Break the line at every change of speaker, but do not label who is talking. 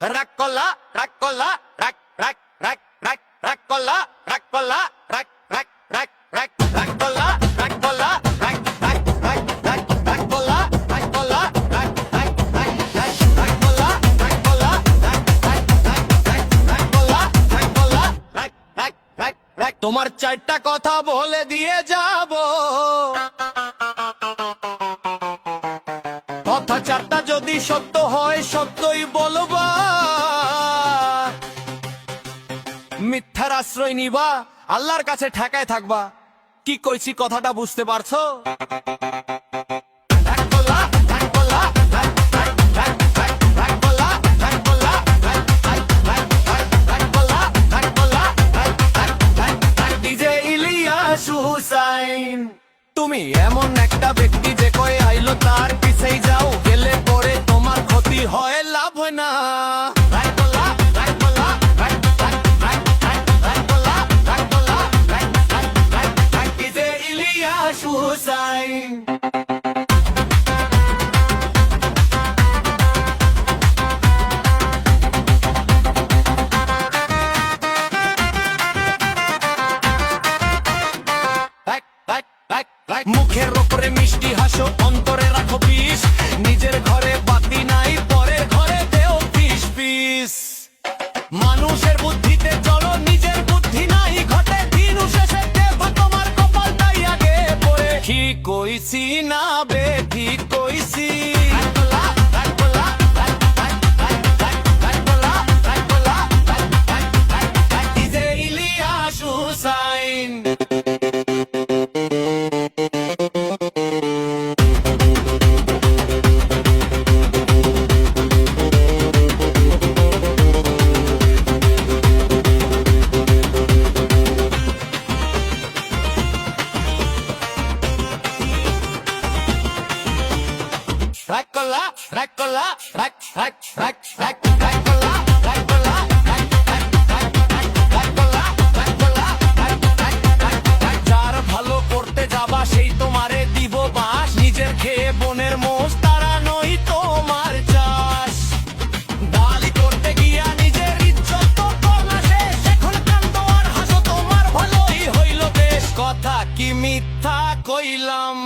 রাকলা রাকলা রাক রাক রাক রাক রাকলা রাকলা রাক রাক রাক রাক রাকলা রাকলা রাক রাক রাক রাক রাকলা রাকলা রাক রাক রাক রাক রাকলা রাকলা রাক রাক রাক রাক রাকলা রাকলা রাক রাক রাক রাক তোমার চারটা কথা বলে দিয়ে যাব কথা চারটা যদি সত্য হয় সত্যই বলবা মিথ্যার আশ্রয় নিবা আল্লাহর কাছে ঠেকায় থাকবা কি কইছি কথাটা বুঝতে পারছো তুমি এমন একটা ব্যক্তি যে কই আইলো তার পিছেই যাও গেলে পরে তোমার ক্ষতি হয় লাভ হয় না হুসাইন মুখের ওপরে মিষ্টি হাসো অন্তরে রাখো বিষ নিজের ঘরে বাতি নাই পরের ঘরে দেও পিস পিস মানুষের বুদ্ধিতে চলো নিজের বুদ্ধি নাই ঘটে দিন শেষে দেখো তোমার কপালটাই আগে পড়ে ঠিক কইছি না বে ঠিক কইছি Ilias Hussain Rakola, rakola, rak, rak, rak, rak, rakola, rakola, rak, rak, rak, rakola, rakola, rak, rak, rak, rak. যার ভালো করতে যাবা সেই তোমারে দিব বাস নিজের খেয়ে বনের মোষ তারা নই তোমার চাষ ডালি করতে গিয়া নিজের ইজ্জত তো করলা শেষ এখন কান্দো আর হাসো তোমার ভালোই হইল বেশ কথা কি মিথ্যা কইলাম